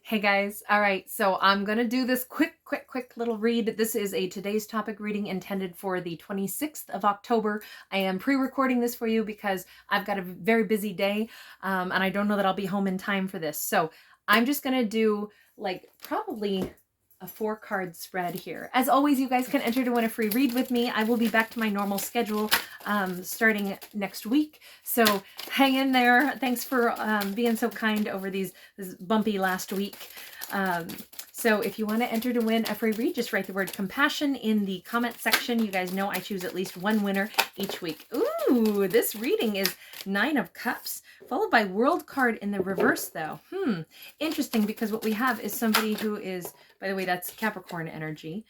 Hey guys, all right, so I'm gonna do this quick little read. This is a today's topic reading intended for the 26th of October. I am pre-recording this for you because I've got a very busy day, and I don't know that I'll be home in time for this. So I'm just gonna do like probably a 4-card spread here. As always, you guys can enter to win a free read with me. I will be back to my normal schedule starting next week. So hang in there. Thanks for being so kind over this bumpy last week. So if you want to enter to win a free read, just write the word compassion in the comment section. You guys know I choose at least one winner each week. Ooh, this reading is 9 of Cups, followed by World card in the reverse though. Interesting, because what we have is somebody who is, by the way, that's Capricorn energy.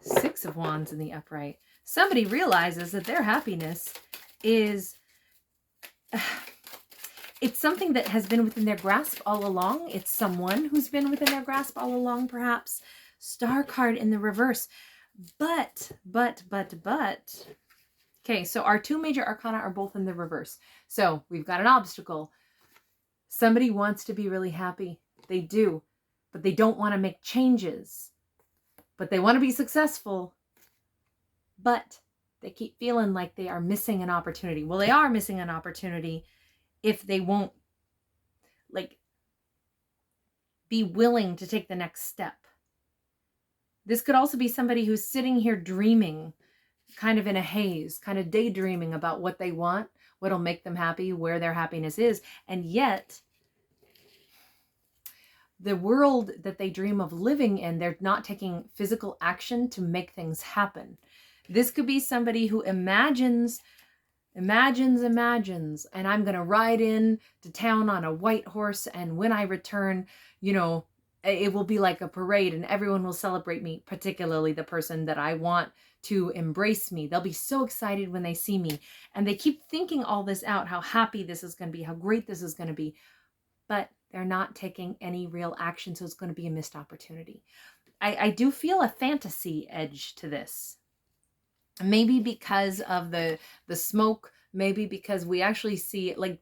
6 of Wands in the upright. Somebody realizes that their happiness is... it's something that has been within their grasp all along. It's someone who's been within their grasp all along, perhaps. Star card in the reverse. But. Okay, so our 2 major arcana are both in the reverse. So we've got an obstacle. Somebody wants to be really happy. They do. But they don't want to make changes. But they want to be successful. But they keep feeling like they are missing an opportunity. Well, they are missing an opportunity if they won't be willing to take the next step. This could also be somebody who's sitting here dreaming, kind of in a haze, kind of daydreaming about what they want, what'll make them happy, where their happiness is. And yet, the world that they dream of living in, they're not taking physical action to make things happen. This could be somebody who imagines, and I'm going to ride in to town on a white horse, and when I return, you know, it will be like a parade and everyone will celebrate me, particularly the person that I want to embrace me. They'll be so excited when they see me, and they keep thinking all this out, how happy this is going to be, how great this is going to be, but they're not taking any real action, so it's going to be a missed opportunity. I do feel a fantasy edge to this. Maybe because of the smoke, maybe because we actually see it, like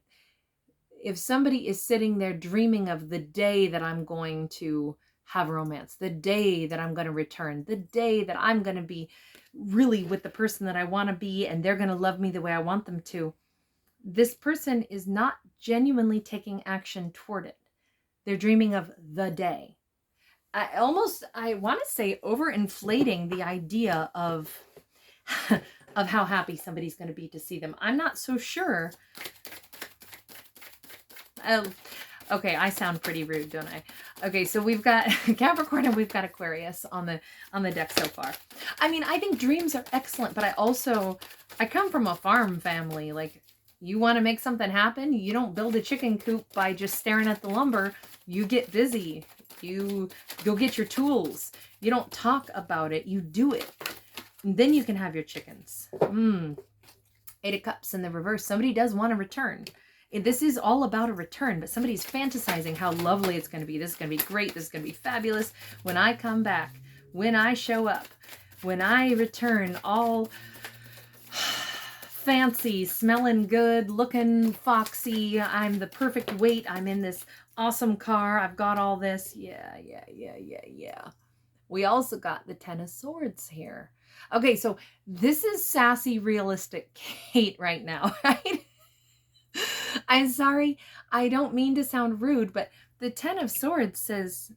if somebody is sitting there dreaming of the day that I'm going to have romance, the day that I'm going to return, the day that I'm going to be really with the person that I want to be and they're going to love me the way I want them to. This person is not genuinely taking action toward it. They're dreaming of the day. I want to say overinflating the idea of how happy somebody's going to be to see them. I'm not so sure. Okay, I sound pretty rude, don't I? Okay, so we've got Capricorn and we've got Aquarius on the deck so far. I mean, I think dreams are excellent, but I come from a farm family. Like, you want to make something happen, you don't build a chicken coop by just staring at the lumber. You get busy. You go get your tools. You don't talk about it, you do it. And then you can have your chickens. 8 of Cups in the reverse. Somebody does want to return. This is all about a return, but somebody's fantasizing how lovely it's going to be. This is going to be great. This is going to be fabulous. When I come back, when I show up, when I return, all fancy, smelling good, looking foxy. I'm the perfect weight. I'm in this awesome car. I've got all this. Yeah. We also got the 10 of Swords here. Okay, so this is sassy, realistic Kate right now, right? I'm sorry, I don't mean to sound rude, but the 10 of Swords says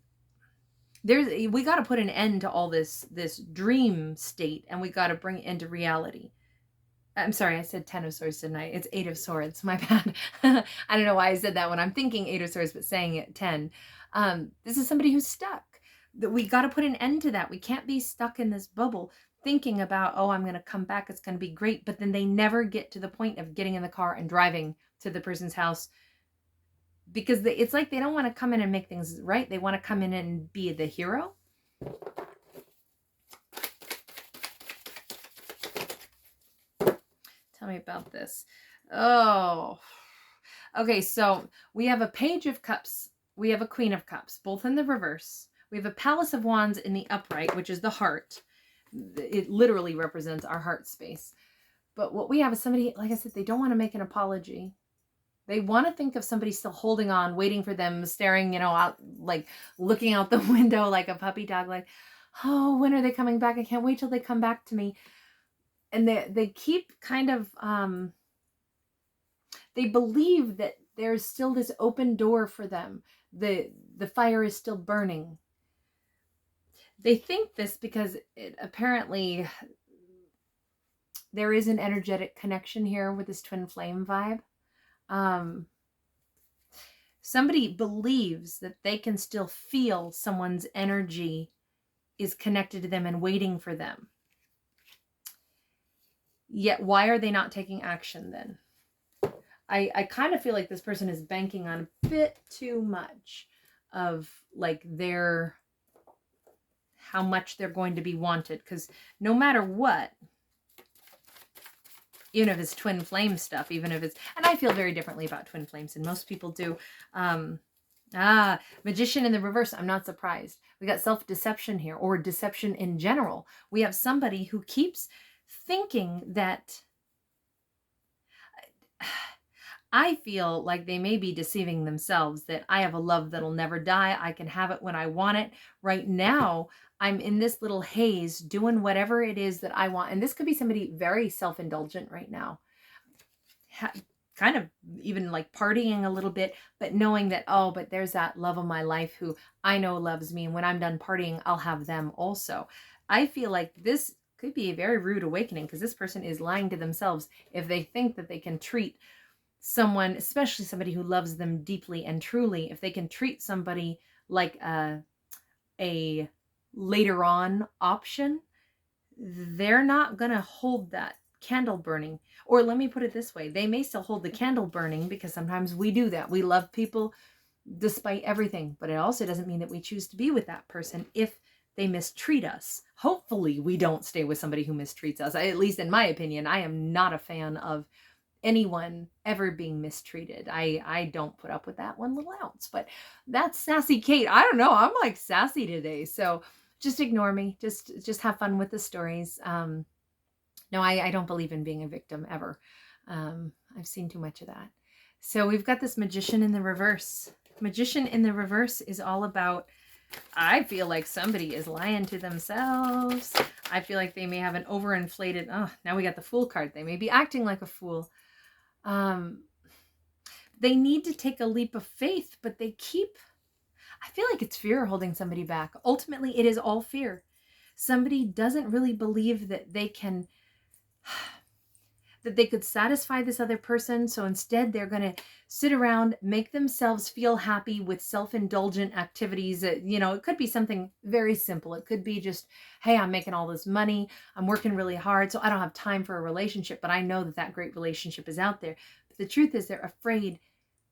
we got to put an end to all this dream state, and we got to bring it into reality. I'm sorry, I said 10 of Swords, didn't I? It's 8 of Swords, my bad. I don't know why I said that when I'm thinking 8 of Swords, but saying it 10. This is somebody who's stuck. That we got to put an end to that. We can't be stuck in this bubble thinking about, oh, I'm going to come back, it's going to be great. But then they never get to the point of getting in the car and driving to the person's house, because it's like they don't want to come in and make things right. They want to come in and be the hero. Tell me about this. Oh, okay. So we have a Page of Cups. We have a Queen of Cups, both in the reverse. We have a Palace of Wands in the upright, which is the heart. It literally represents our heart space. But what we have is somebody, like I said, they don't want to make an apology. They want to think of somebody still holding on, waiting for them, staring, out like looking out the window like a puppy dog, like, oh, when are they coming back? I can't wait till they come back to me. And they keep kind of, they believe that there's still this open door for them. The fire is still burning. They think this because apparently there is an energetic connection here with this twin flame vibe. Somebody believes that they can still feel someone's energy is connected to them and waiting for them. Yet, why are they not taking action then? I kind of feel like this person is banking on a bit too much of like how much they're going to be wanted. Because no matter what, even if it's twin flame stuff, even if it's, and I feel very differently about twin flames than most people do. Magician in the reverse. I'm not surprised. We got self-deception here, or deception in general. We have somebody who keeps thinking that, I feel like they may be deceiving themselves, that I have a love that'll never die. I can have it when I want it. Right now, I'm in this little haze doing whatever it is that I want. And this could be somebody very self-indulgent right now. Kind of even like partying a little bit, but knowing that, oh, but there's that love of my life who I know loves me. And when I'm done partying, I'll have them also. I feel like this could be a very rude awakening, because this person is lying to themselves if they think that they can treat someone, especially somebody who loves them deeply and truly, if they can treat somebody like a later on option, they're not going to hold that candle burning. Or let me put it this way, they may still hold the candle burning, because sometimes we do that. We love people despite everything, but it also doesn't mean that we choose to be with that person if they mistreat us. Hopefully we don't stay with somebody who mistreats us. At least in my opinion, I am not a fan of anyone ever being mistreated. I don't put up with that one little ounce. But that's Sassy Kate. I don't know. I'm like sassy today. So just ignore me. Just have fun with the stories. No, I don't believe in being a victim ever. I've seen too much of that. So we've got this Magician in the reverse. Magician in the reverse is all about, I feel like somebody is lying to themselves. I feel like they may have an overinflated, now we got the Fool card. They may be acting like a fool. They need to take a leap of faith, but they keep, I feel like it's fear holding somebody back. Ultimately, it is all fear. Somebody doesn't really believe that they can, that they could satisfy this other person. So instead, they're going to sit around, make themselves feel happy with self-indulgent activities. It could be something very simple. It could be just, hey, I'm making all this money. I'm working really hard, so I don't have time for a relationship, but I know that that great relationship is out there. But the truth is, they're afraid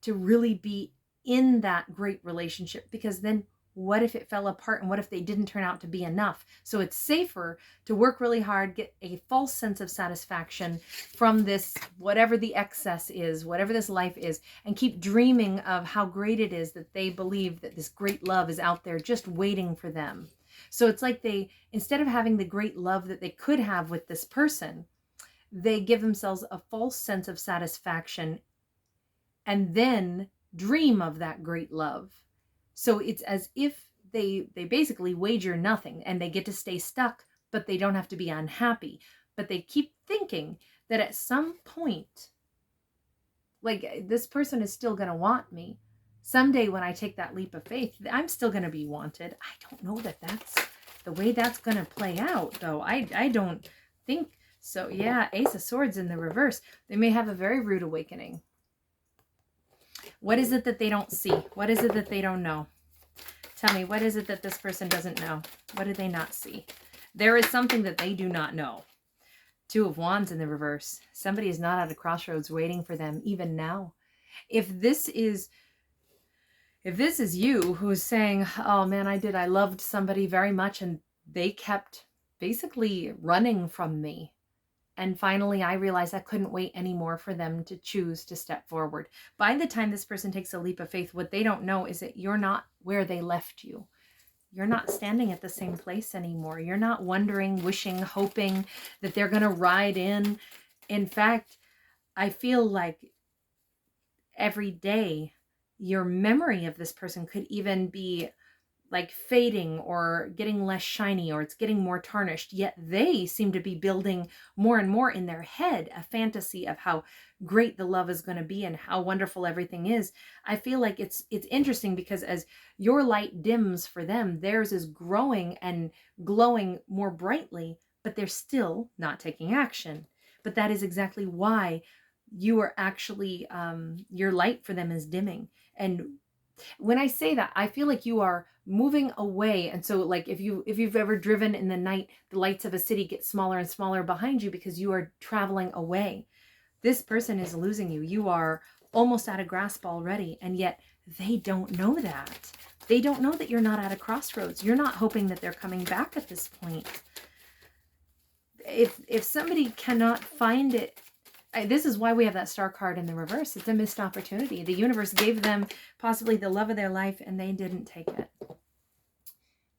to really be in that great relationship, because then what if it fell apart, and what if they didn't turn out to be enough? So it's safer to work really hard, get a false sense of satisfaction from this, whatever the excess is, whatever this life is, and keep dreaming of how great it is that they believe that this great love is out there just waiting for them. So it's like they, instead of having the great love that they could have with this person, they give themselves a false sense of satisfaction and then dream of that great love. So it's as if they basically wager nothing, and they get to stay stuck, but they don't have to be unhappy. But they keep thinking that at some point, like, this person is still going to want me. Someday when I take that leap of faith, I'm still going to be wanted. I don't know that that's the way that's going to play out, though. I don't think so. Yeah, Ace of Swords in the reverse. They may have a very rude awakening. What is it that they don't see? What is it that they don't know? Tell me, what is it that this person doesn't know? What do they not see? There is something that they do not know. Two of Wands in the reverse. Somebody is not at a crossroads waiting for them even now. If this is you who's saying, oh man, I loved somebody very much, and they kept basically running from me. And finally, I realized I couldn't wait anymore for them to choose to step forward. By the time this person takes a leap of faith, what they don't know is that you're not where they left you. You're not standing at the same place anymore. You're not wondering, wishing, hoping that they're going to ride in. In fact, I feel like every day your memory of this person could even be like fading or getting less shiny, or it's getting more tarnished, yet they seem to be building more and more in their head a fantasy of how great the love is going to be and how wonderful everything is. I feel like it's interesting because as your light dims for them, theirs is growing and glowing more brightly, but they're still not taking action. But that is exactly why you are actually, your light for them is dimming. And when I say that, I feel like you are moving away. And so like if you've ever driven in the night, the lights of a city get smaller and smaller behind you because you are traveling away. This person is losing you. You are almost out of grasp already. And yet they don't know that. They don't know that you're not at a crossroads. You're not hoping that they're coming back at this point. If somebody cannot find it, this is why we have that star card in the reverse. It's a missed opportunity. The universe gave them possibly the love of their life and they didn't take it.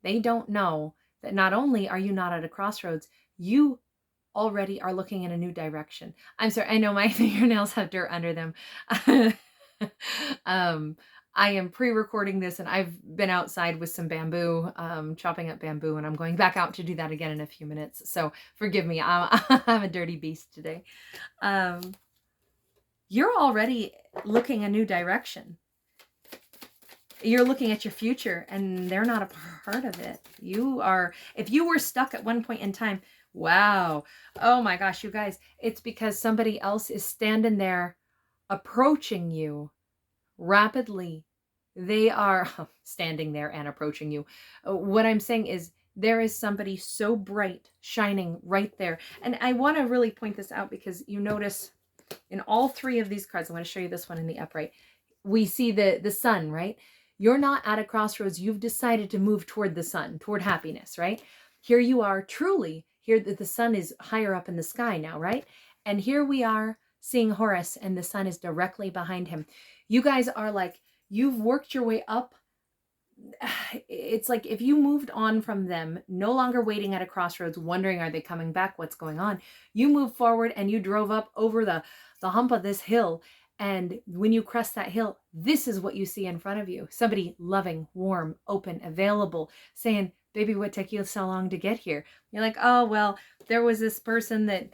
They don't know that not only are you not at a crossroads, you already are looking in a new direction. I'm sorry, I know my fingernails have dirt under them. I am pre-recording this and I've been outside with some bamboo, chopping up bamboo, and I'm going back out to do that again in a few minutes. So forgive me, I'm a dirty beast today. You're already looking a new direction. You're looking at your future and they're not a part of it. You are, if you were stuck at one point in time, wow. Oh my gosh, you guys, it's because somebody else is standing there approaching you rapidly. They are standing there and approaching you. What I'm saying is there is somebody so bright shining right there. And I want to really point this out because you notice in all three of these cards, I'm going to show you this one in the upright. We see the sun, right? You're not at a crossroads. You've decided to move toward the sun, toward happiness, right? Here you are truly here that the sun is higher up in the sky now, right? And here we are seeing Horus and the sun is directly behind him. You guys are like, you've worked your way up. It's like if you moved on from them, no longer waiting at a crossroads, wondering, are they coming back? What's going on? You moved forward and you drove up over the hump of this hill. And when you crest that hill, this is what you see in front of you. Somebody loving, warm, open, available, saying, baby, what took you so long to get here? You're like, oh, well, there was this person that,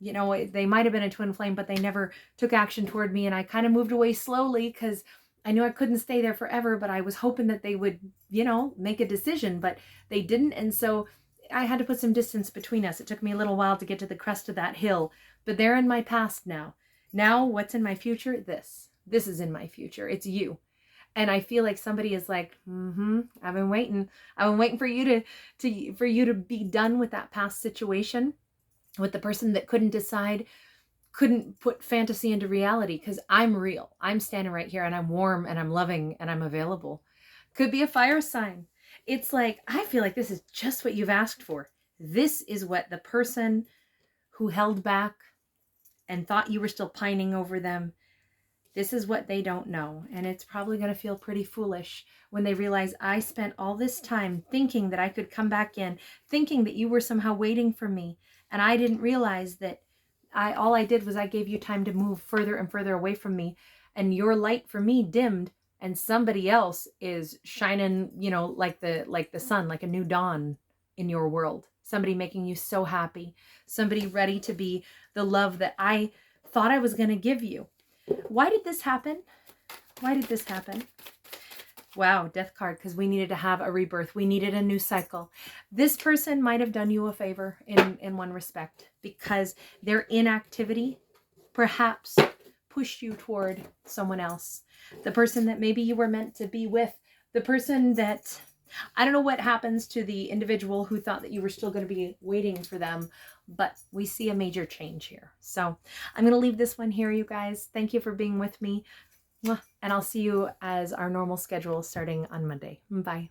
you know, they might have been a twin flame, but they never took action toward me. And I kind of moved away slowly because I knew I couldn't stay there forever, but I was hoping that they would, you know, make a decision, but they didn't. And so I had to put some distance between us. It took me a little while to get to the crest of that hill, but they're in my past now. Now, what's in my future? This is in my future. It's you. And I feel like somebody is like, I've been waiting. I've been waiting for you to be done with that past situation, with the person that couldn't decide, couldn't put fantasy into reality, because I'm real. I'm standing right here and I'm warm and I'm loving and I'm available. Could be a fire sign. It's like, I feel like this is just what you've asked for. This is what the person who held back and thought you were still pining over them, this is what they don't know. And it's probably going to feel pretty foolish when they realize I spent all this time thinking that I could come back in, thinking that you were somehow waiting for me. And I didn't realize that all I did was I gave you time to move further and further away from me. And your light for me dimmed and somebody else is shining, you know, like the sun, like a new dawn in your world. Somebody making you so happy. Somebody ready to be the love that I thought I was going to give you. Why did this happen? Why did this happen? Wow, death card, because we needed to have a rebirth. We needed a new cycle. This person might have done you a favor in one respect, because their inactivity perhaps pushed you toward someone else. The person that maybe you were meant to be with. The person that, I don't know what happens to the individual who thought that you were still going to be waiting for them, but we see a major change here. So I'm going to leave this one here, you guys. Thank you for being with me. And I'll see you as our normal schedule starting on Monday. Bye.